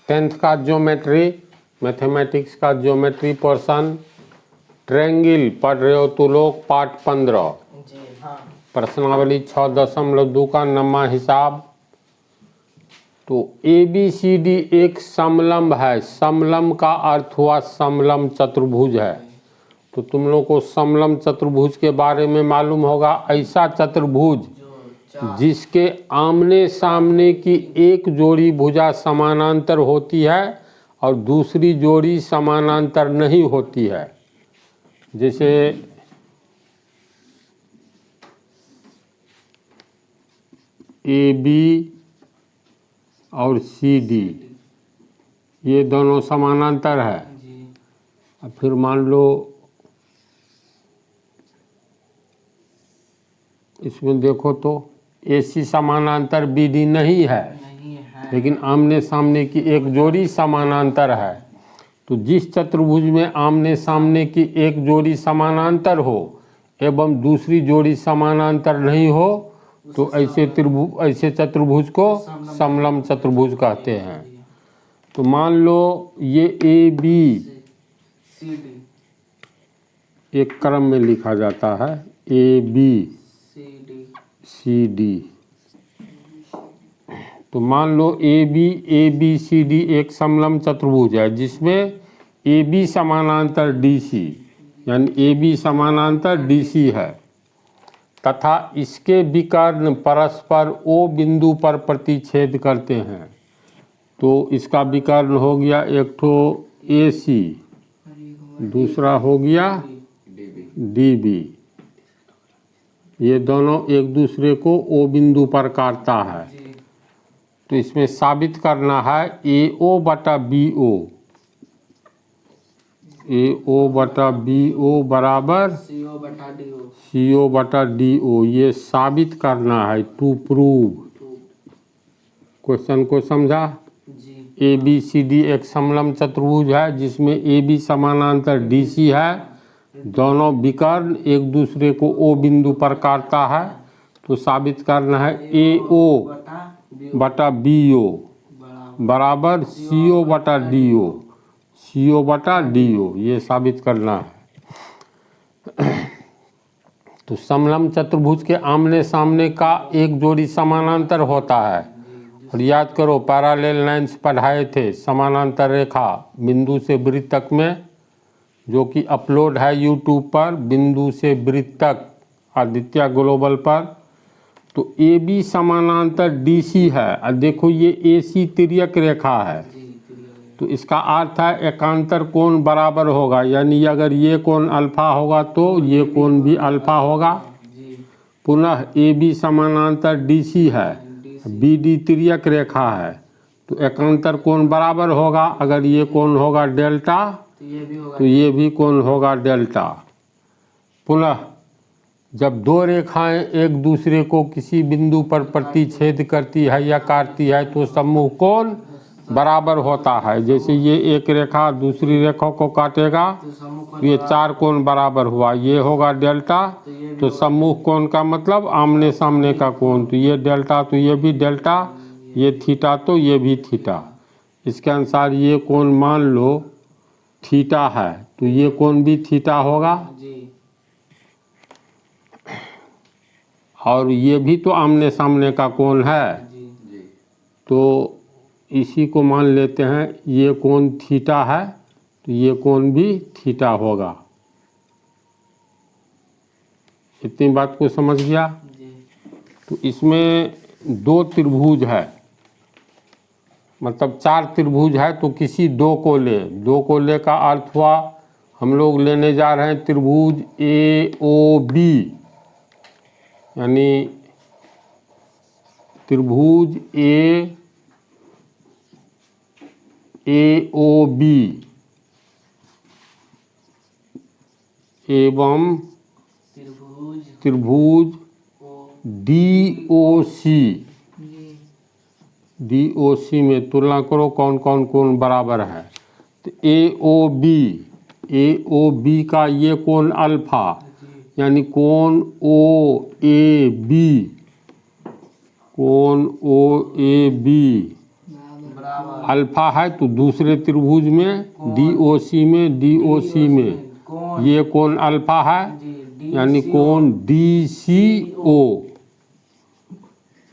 10th का geometry, mathematics का geometry portion, triangle पढ़ रहे हो तो लोग पार्ट 15 जी हाँ। प्रश्नावली 6.2 का नम्मा हिसाब। तो ABCD एक समलंब है। समलंब का अर्थ हुआ समलंब चतुर्भुज है। तो तुम लोग को समलंब चतुर्भुज के बारे में मालूम होगा। ऐसा चतुर्भुज जिसके आमने सामने की एक जोड़ी भुजा समानांतर होती है और दूसरी जोड़ी समानांतर नहीं होती है। जैसे AB और CD ये दोनों समानांतर है। अब फिर मान लो इसमें देखो तो AC समानांतर BD नहीं है, लेकिन आमने सामने की एक जोड़ी समानांतर है। तो जिस चतुर्भुज में आमने सामने की एक जोड़ी समानांतर हो एवं दूसरी जोड़ी समानांतर नहीं हो तो ऐसे चतुर्भुज को समलंब चतुर्भुज कहते हैं। तो मान लो ये AB एक क्रम में लिखा जाता है, ABCD। तो मान लो ABCD एक समलंब चतुर्भुज है जिसमें AB समानांतर DC यानी AB समानांतर DC है तथा इसके विकर्ण परस्पर O बिंदु पर प्रतिच्छेद करते हैं। तो इसका विकर्ण हो गया एक ठो AC, दूसरा हो गया DB। ये दोनों एक दूसरे को O बिंदु पर काटता है। तो इसमें साबित करना है AO बटा BO बराबर CO बटा DO। ये साबित करना है, टू प्रूव। क्वेश्चन को समझा? ABCD एक समलंब चतुर्भुज है जिसमें AB समानांतर DC है। दोनों विकर्ण एक दूसरे को O बिंदु पर काटता है। तो साबित करना है AO बटा BO बराबर CO बटा DO। ये साबित करना है। तो समलंब चतुर्भुज के आमने सामने का एक जोड़ी समानांतर होता है। और याद करो पैरेलल लाइंस पढ़ाए थे, समानांतर रेखा बिंदु से वृत्त तक में, जो कि अपलोड है यूट्यूब पर, बिंदु से वृत्त तक आदित्य ग्लोबल पर। तो AB समानांतर DC है और देखो ये AC तिर्यक रेखा है। तो इसका अर्थ है एकांतर कोण बराबर होगा, यानी अगर ये कोण अल्फा होगा तो ये कोण भी अल्फा होगा। पुनः AB समानांतर DC है, BD तिर्यक रेखा है। तो एकांतर कोण बराबर होगा। अगर ये कोण होगा डेल्टा तो ये भी कोण होगा डेल्टा। पुनः जब दो रेखाएं एक दूसरे को किसी बिंदु पर प्रतिच्छेद करती है या काटती है तो सम्मुख कोण बराबर होता है। जैसे ये एक रेखा दूसरी रेखा को काटेगा तो ये चार कोण बराबर हुआ, ये होगा डेल्टा। तो सम्मुख कोण का मतलब आमने सामने का कोण। तो ये डेल्टा तो ये भी डेल्टा, ये थीटा तो ये भी थीटा। इसके अनुसार ये कोण मान लो थीटा है तो ये कोण भी थीटा होगा। और ये भी तो आमने सामने का कोण है। तो इसी को मान लेते हैं ये कोण थीटा है तो ये कोण भी थीटा होगा। इतनी बात को समझ गया? तो इसमें दो त्रिभुज है, मतलब चार त्रिभुज है तो किसी दो को ले का अर्थ हुआ हम लोग लेने जा रहे हैं त्रिभुज AOB, यानी त्रिभुज AOB एवं त्रिभुज DOC में तुलना करो कौन कौन कोण बराबर है। तो AOB का ये कोण अल्फा यानी कोण OAB अल्फा है तो दूसरे त्रिभुज में DOC में ये कोण अल्फा है, यानी कोण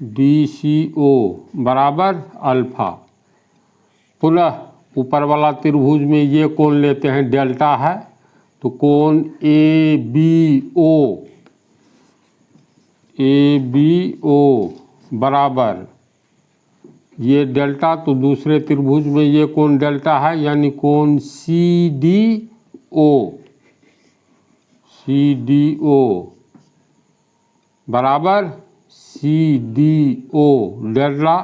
DCO बराबर अल्फा। पुनः ऊपर वाला त्रिभुज में ये कोण लेते हैं डेल्टा है, तो कोण ABO बराबर ये डेल्टा, तो दूसरे त्रिभुज में ये कोण डेल्टा है, यानी कोण CDO बराबर CDO डेल्टा।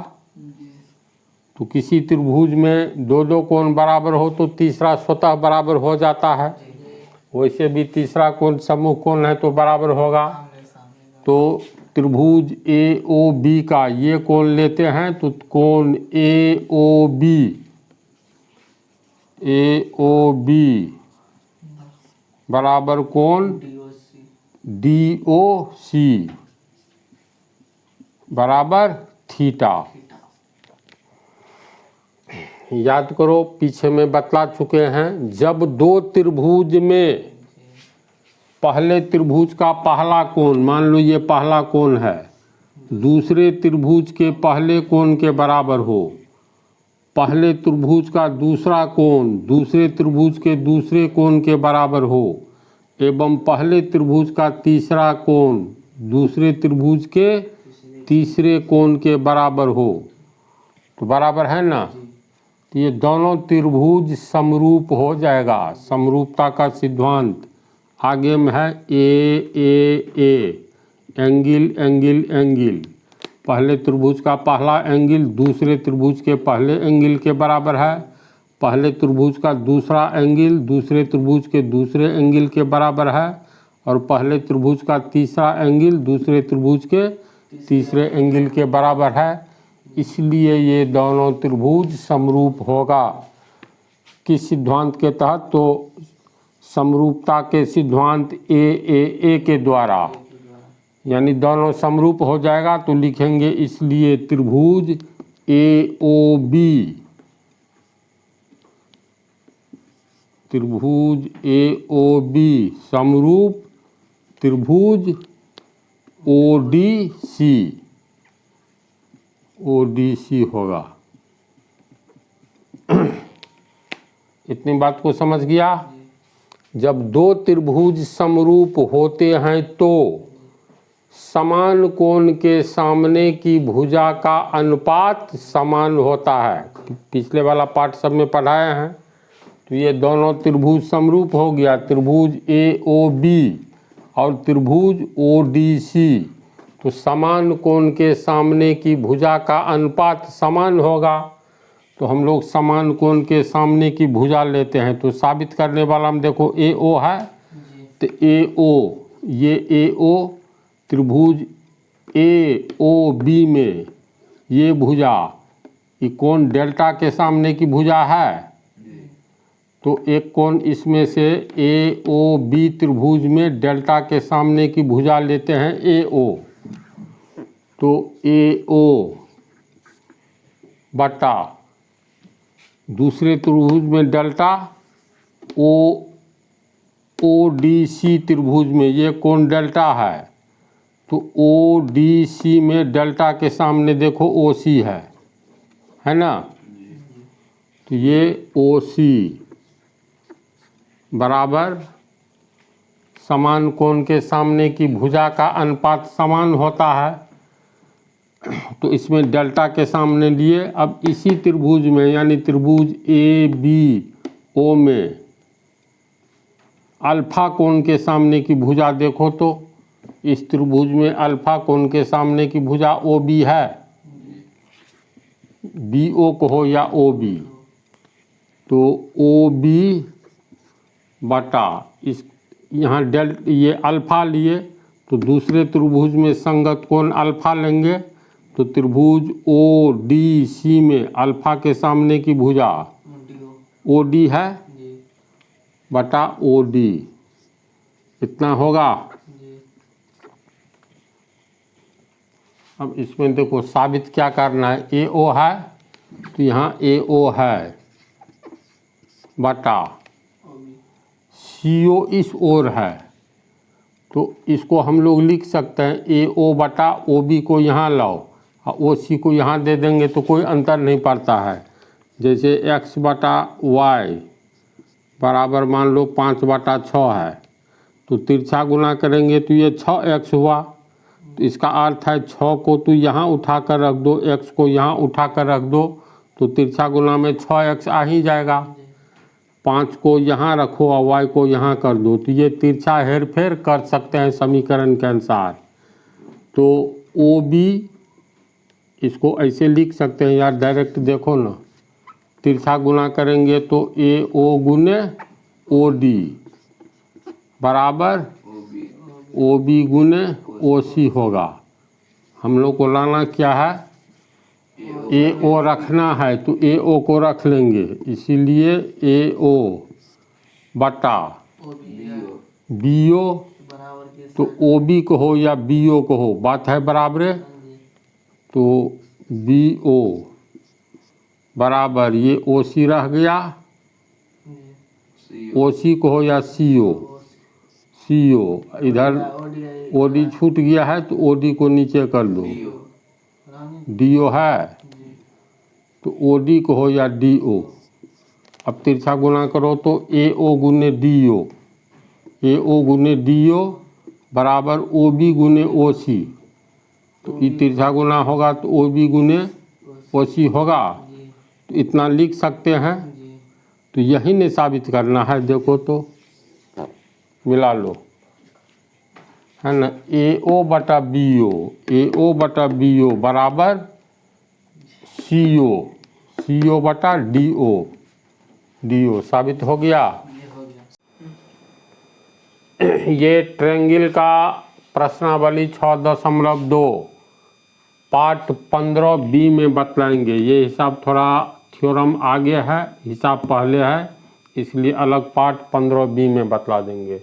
तो किसी त्रिभुज में दो दो कोण बराबर हो तो तीसरा स्वतः बराबर हो जाता है, वैसे भी तीसरा कोण समूह कोण है तो बराबर होगा। तो त्रिभुज AOB का ये कोण लेते हैं तो कोण AOB बराबर कोण DOC बराबर थीटा। याद करो, पीछे में बतला चुके हैं, जब दो त्रिभुज में पहले त्रिभुज का पहला कोण, मान लो ये पहला कोण है, दूसरे त्रिभुज के पहले कोण के बराबर हो, पहले त्रिभुज का दूसरा कोण दूसरे त्रिभुज के दूसरे कोण के बराबर हो, एवं पहले त्रिभुज का तीसरा कोण दूसरे त्रिभुज के तीसरे कोण के बराबर हो, तो बराबर है ना, तो ये दोनों त्रिभुज समरूप हो जाएगा। समरूपता का सिद्धांत आगे में है ए एंगल। पहले त्रिभुज का पहला एंगल दूसरे त्रिभुज के पहले एंगल के बराबर है, पहले त्रिभुज का दूसरा एंगल दूसरे त्रिभुज के दूसरे एंगल के बराबर है, और पहले त्रिभुज का तीसरा एंगल दूसरे त्रिभुज के तीसरे एंगल के बराबर है। इसलिए ये दोनों त्रिभुज समरूप होगा। किस सिद्धांत के तहत? तो समरूपता के सिद्धांत ए के द्वारा, यानी दोनों समरूप हो जाएगा तो लिखेंगे इसलिए त्रिभुज AOB समरूप त्रिभुज ODC होगा। इतनी बात को समझ गया? जब दो त्रिभुज समरूप होते हैं तो समान कोण के सामने की भुजा का अनुपात समान होता है। पिछले वाला पाठ सब में पढ़ाए हैं। तो ये दोनों त्रिभुज समरूप हो गया, त्रिभुज AOB और त्रिभुज ODC। तो समान कोण के सामने की भुजा का अनुपात समान होगा। तो हम लोग समान कोण के सामने की भुजा लेते हैं। तो साबित करने वाला हम देखो AO है, तो AO, ये AO त्रिभुज AOB में ये भुजा, ये कोण डेल्टा के सामने की भुजा है। तो एक कोण इसमें से AOB त्रिभुज में डेल्टा के सामने की भुजा लेते हैं AO। तो AO बटा दूसरे त्रिभुज में डेल्टा ODC त्रिभुज में ये कोण डेल्टा है, तो ODC में डेल्टा के सामने देखो OC है ना, तो ये OC बराबर समान कोण के सामने की भुजा का अनुपात समान होता है। तो इसमें डेल्टा के सामने लिए। अब इसी त्रिभुज में यानी त्रिभुज ABO में अल्फा कोण के सामने की भुजा देखो, तो इस त्रिभुज में अल्फा कोण के सामने की भुजा OB है, BO कहो या OB। तो OB बटा इस यहाँ ये अल्फा लिए, तो दूसरे त्रिभुज में संगत कोण अल्फा लेंगे। तो त्रिभुज ODC में अल्फा के सामने की भुजा OD है बटा OD, इतना होगा। अब इसमें देखो साबित क्या करना है। AO है तो यहाँ AO है बटा CO इस ओर है, तो इसको हम लोग लिख सकते हैं AO बटा OB को यहाँ लाओ और OC को यहाँ दे देंगे तो कोई अंतर नहीं पड़ता है। जैसे x बटा y बराबर मान लो 5/6 है, तो तिरछा गुना करेंगे तो ये 6x हुआ। तो इसका अर्थ है 6 को तो यहाँ उठा कर रख दो, x को यहाँ उठा कर रख दो, तो तिरछा गुना में 6x आ ही जाएगा। 5 को यहाँ रखो और y को यहाँ कर दो, तो ये तिरछा हेरफेर कर सकते हैं समीकरण के अनुसार। तो OB इसको ऐसे लिख सकते हैं यार, डायरेक्ट देखो ना, तिरछा गुना करेंगे तो AO गुने OD बराबर OB गुने OC होगा। हम लोग को लाना क्या है, AO रखना है तो AO को रख लेंगे, इसीलिए AO बटा BO, तो OB को हो या BO को हो बात है बराबर। तो BO बराबर ये OC रह गया, OC को हो या CO इधर OD छूट गया है तो OD को नीचे कर दो, DO है तो OD को हो या DO। अब तिरछा गुना करो तो AO गुने DO बराबर OB गुने OC, तो ये तिरछा गुना होगा तो OB गुने OC होगा। तो इतना लिख सकते हैं, तो यही ने साबित करना है। देखो तो मिला लो, है ना, AO बटा BO बराबर CO बटा DO साबित हो गया। ये ट्रायंगल का प्रश्नावली 6.2 पार्ट 15B में बतलाएंगे। ये हिसाब थोड़ा थ्योरम आगे है, हिसाब पहले है, इसलिए अलग पार्ट 15B में बतला देंगे।